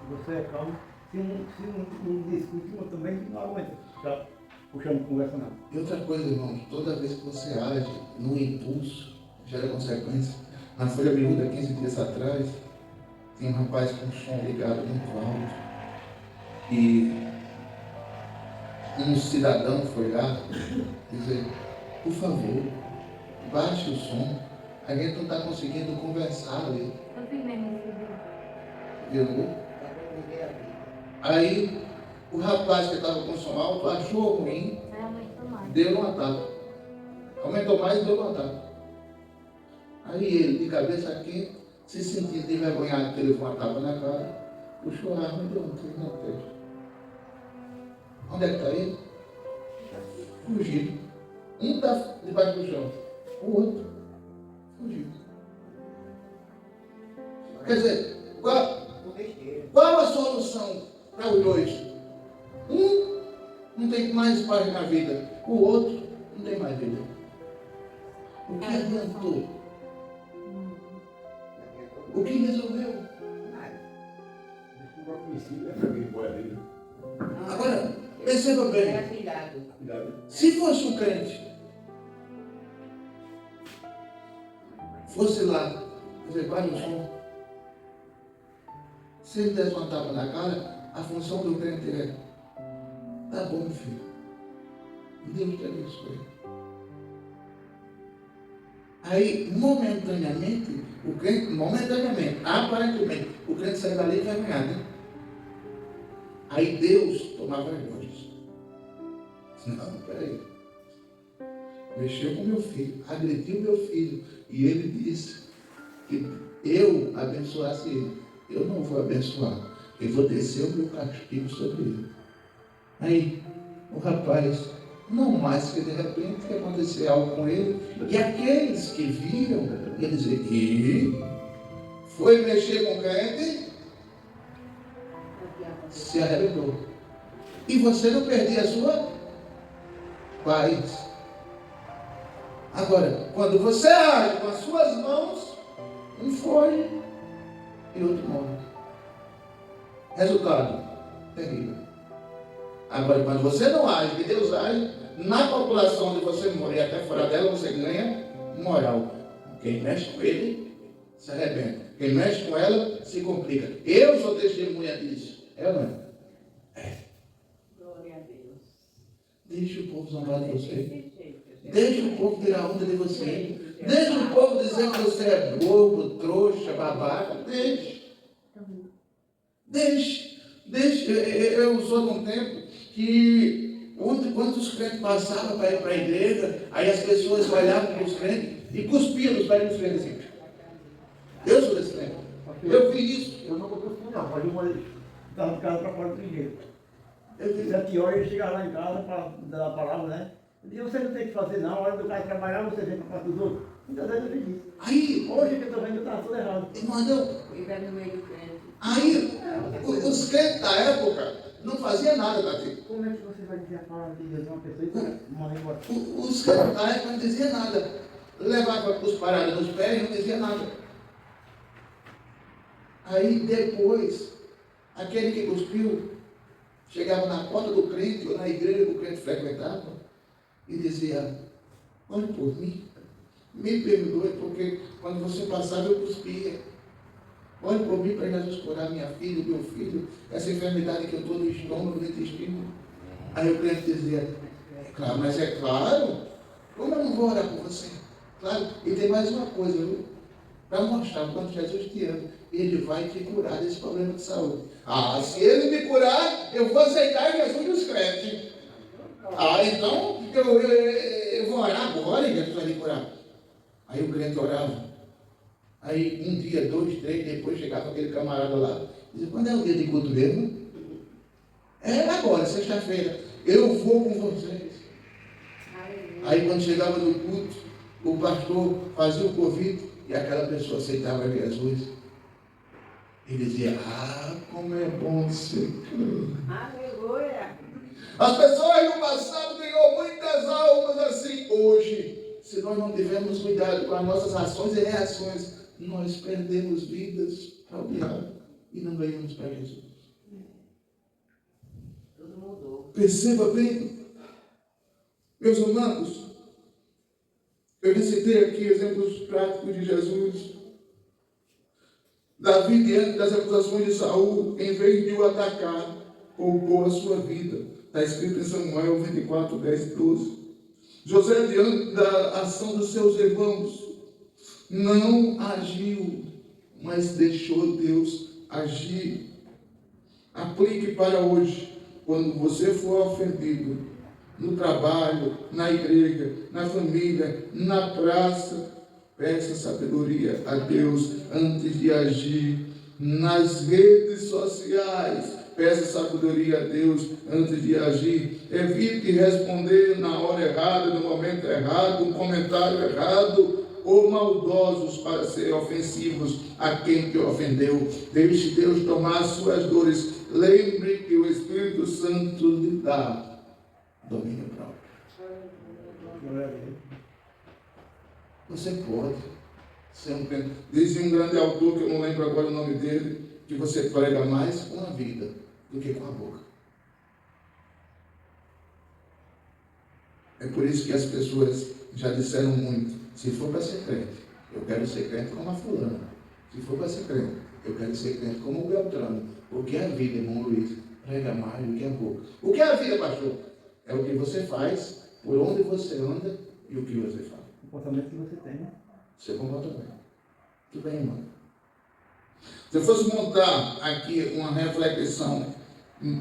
Você é calmo. Se não discute, eu também não aguenta. Tá puxando conversa não. E outra coisa, irmão, toda vez que você age no impulso, gera consequência. Na Folha Miúda, 15 dias atrás, tinha um rapaz com o som ligado muito alto. E um cidadão foi lá dizer: por favor, baixe o som. A gente não está conseguindo conversar ali. Eu vi mesmo esse vídeo. Viu? Aí o rapaz que estava com o som alto achou ruim, deu uma tapa. Aumentou mais e deu uma tapa. Aí ele, de cabeça aqui, se sentindo envergonhado porque ele levou uma tapa na cara, puxou a arma e deu um tiro na testa. Onde é que está ele? Fugido. Um está debaixo do chão, o outro fugido. Quer dizer, qual a solução para os dois? Um não tem mais paz na vida, o outro não tem mais vida. O que adiantou? O que resolveu? Agora, perceba bem. Se fosse um crente, fosse lá, dizer, vai no som. Se ele desse uma tapa na cara, a função do crente é: tá bom, meu filho, Deus te abençoe. Aí, momentaneamente, aparentemente, o crente sai dali envergonhado, né? Aí Deus tomava as dores. Não, peraí. Mexeu com meu filho, agrediu meu filho. E ele disse que eu abençoasse ele. Eu não vou abençoar. Eu vou descer o meu castigo sobre ele. Aí, o rapaz, não mais que de repente que acontecer algo com ele. E aqueles que viram, eles diziam, e foi mexer com o crente, se arrebentou. E você não perdia a sua paz. Agora, quando você age com as suas mãos, um foge e outro morre. Resultado, terrível. Agora, quando você não age, que Deus age, na população onde você mora e até fora dela, você ganha moral. Quem mexe com ele, se arrebenta. Quem mexe com ela, se complica. Eu sou testemunha disso. É ou não é? É. Glória a Deus. Deixa o povo zombar de você. Deixa o povo tirar onda de você. Deixa o povo dizer que você é bobo, trouxa, babaca. Deixa. Eu sou de um tempo que quando os crentes passavam para ir para a igreja, aí as pessoas olhavam para os crentes e cuspiam nos pés dos crentes assim. Eu sou desse tempo. Eu vi isso. Eu não cuspi não, mas uma vez estava de casa para fora do jeito. Eu vi 7 horas ele chegava lá em casa para dar a palavra, né? E você não tem que fazer não, a hora do cara trabalhar, você vem para casa dos outros. Muitas vezes eu fiz isso. Aí, Hoje que eu estou vendo que eu estava tudo errado. irmão, Viver no meio do crente. aí os crentes da época não faziam nada daqui. Como é que você vai dizer a palavra de Deus a uma pessoa e mandar embora? Os crentes da época não diziam nada. Levava os paradas nos pés e não dizia nada. Aí depois, aquele que cuspiu chegava na porta do crente ou na igreja que o crente frequentava e dizia, olhe por mim, me perdoe, porque quando você passava eu cuspia. Olhe por mim para Jesus curar minha filha, meu filho, essa enfermidade que eu estou no estômago, no intestino. Aí o crente dizia, é claro, mas é claro, como eu não vou orar por você? Claro, e tem mais uma coisa, viu? Para mostrar o quanto Jesus te ama, ele vai te curar desse problema de saúde. Ah, se ele me curar, eu vou aceitar Jesus dos crentes. Ah, então eu vou orar agora e Jesus vai me curar. Aí o crente orava. Aí um dia, 2, 3, depois chegava aquele camarada lá. Dizia, quando é o dia de culto mesmo? É agora, sexta-feira. Eu vou com vocês. Aí quando chegava no culto, o pastor fazia o convite e aquela pessoa aceitava Jesus. Ele dizia, como é bom ser crente. Aleluia. As pessoas no passado ganhou muitas almas assim. Hoje, se nós não tivermos cuidado com as nossas ações e reações, nós perdemos vidas para o diabo e não ganhamos para Jesus. Tudo mudou. Perceba bem, meus amados, eu recitei aqui exemplos práticos de Jesus. Davi, diante das acusações de Saul, em vez de o atacar, poupou a sua vida. Está escrito em Samuel 24, 10 e 12. José, diante da ação dos seus irmãos, não agiu, mas deixou Deus agir. Aplique para hoje, quando você for ofendido, no trabalho, na igreja, na família, na praça, peça sabedoria a Deus antes de agir. Nas redes sociais, peça sabedoria a Deus antes de agir. Evite responder na hora errada, no momento errado, um comentário errado, ou maldosos para ser ofensivos a quem te ofendeu. Deixe Deus tomar suas dores. Lembre que o Espírito Santo lhe dá domínio próprio. Você pode ser um crente. Dizia um grande autor, que eu não lembro agora o nome dele, que você prega mais com a vida do que com a boca. É por isso que as pessoas já disseram muito. Se for para ser crente, eu quero ser crente como a fulana. Se for para ser crente, eu quero ser crente como o Beltrano. Porque a vida, irmão Luiz, prega mais do que a boca. O que é a vida, pastor? É o que você faz, por onde você anda e o que você fala. O comportamento que você tem. Seu comportamento. Tudo bem, irmão? Se eu fosse montar aqui uma reflexão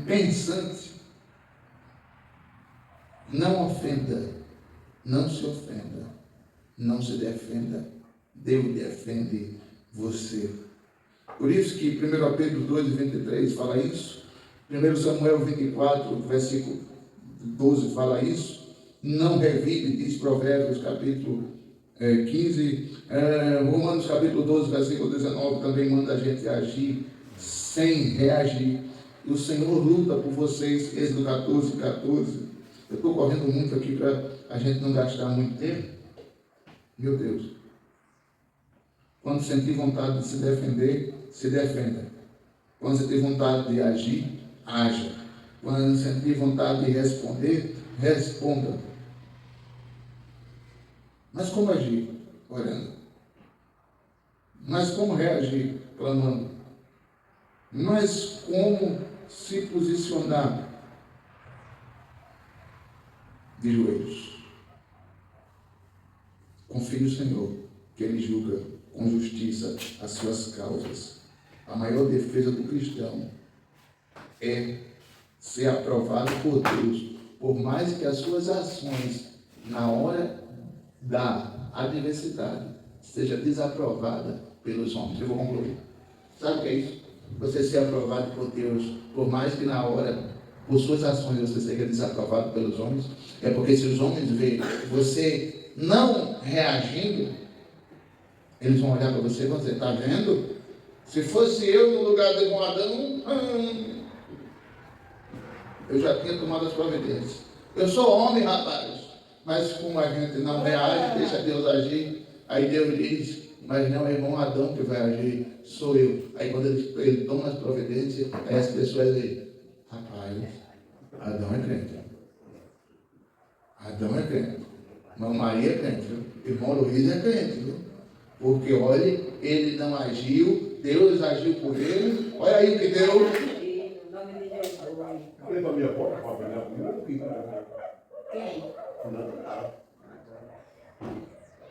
pensante, Não ofenda, não se ofenda, não se defenda. Deus defende você. Por isso que 1 Pedro 2:23 fala isso. 1 Samuel 24, versículo 12 fala isso. Não revide, diz Provérbios capítulo 15. Romanos capítulo 12, versículo 19 também manda a gente agir sem reagir. E o Senhor luta por vocês. Êxodo 14:14. Eu estou correndo muito aqui para a gente não gastar muito tempo. Meu Deus. Quando sentir vontade de se defender, se defenda. Quando sentir vontade de agir, haja. Quando sentir vontade de responder, responda. Mas como agir? Orando. Mas como reagir? Clamando. Mas como se posicionar? De joelhos. Confie no Senhor, que Ele julga com justiça as suas causas. A maior defesa do cristão é ser aprovado por Deus, por mais que as suas ações na hora da adversidade seja desaprovada pelos homens. Eu vou concluir. Sabe o que é isso? Você ser aprovado por Deus, por mais que na hora, por suas ações, você seja desaprovado pelos homens. É porque se os homens verem você não reagindo, eles vão olhar para você e vão dizer, está vendo? Se fosse eu no lugar de um Adão, eu já tinha tomado as providências. Eu sou homem, rapaz. Mas como a gente não reage, deixa Deus agir. Aí Deus diz, mas não é irmão Adão que vai agir, sou eu. Aí quando ele toma as providências, aí as pessoas dizem, rapaz, Adão é crente. Adão é crente. Irmão Maria é crente. Irmão Luiz é crente. Viu? Porque, olha, ele não agiu, Deus agiu por ele. Olha aí o que deu. Falei para minha porta, para minha Quem?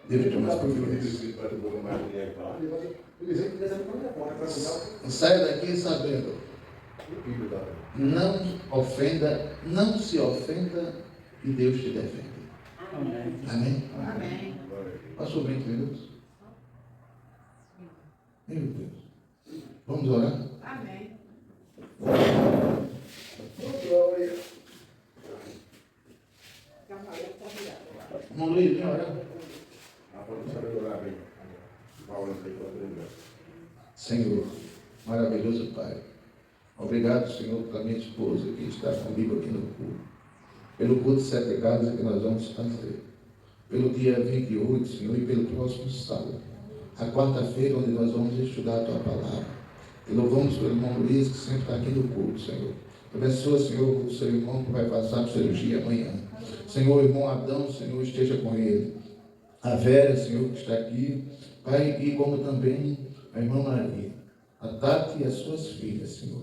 Deus toma as providências. Saia daqui sabendo. Não ofenda, não se ofenda e Deus te defende. Amém. Amém? Amém. Passou 20 minutos? Meu Deus. Vamos orar? Amém. Irmão Luiz, vem orar. Senhor, maravilhoso Pai, obrigado, Senhor, pela minha esposa que está comigo aqui no culto, pelo culto de 7 casas que nós vamos fazer, pelo dia 28, Senhor, e pelo próximo sábado, a quarta-feira, onde nós vamos estudar a Tua Palavra. E louvamos pelo irmão Luiz, que sempre está aqui no culto, Senhor. Abençoa, Senhor, o seu irmão que vai passar por cirurgia amanhã. Senhor, o irmão Adão, Senhor, esteja com ele. A Vera, Senhor, que está aqui. Pai, e como também a irmã Maria, a Tati e as suas filhas, Senhor.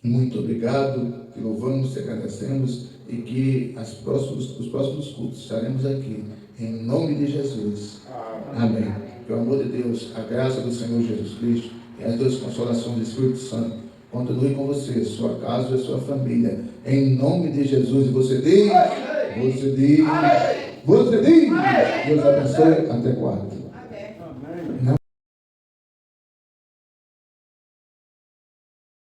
Muito obrigado, que louvamos e agradecemos e que os próximos cultos estaremos aqui, em nome de Jesus. Amém. Que o amor de Deus, a graça do Senhor Jesus Cristo e as duas consolações do Espírito Santo continue com você, sua casa e sua família, em nome de Jesus. E você diz, Deus abençoe, até quarta.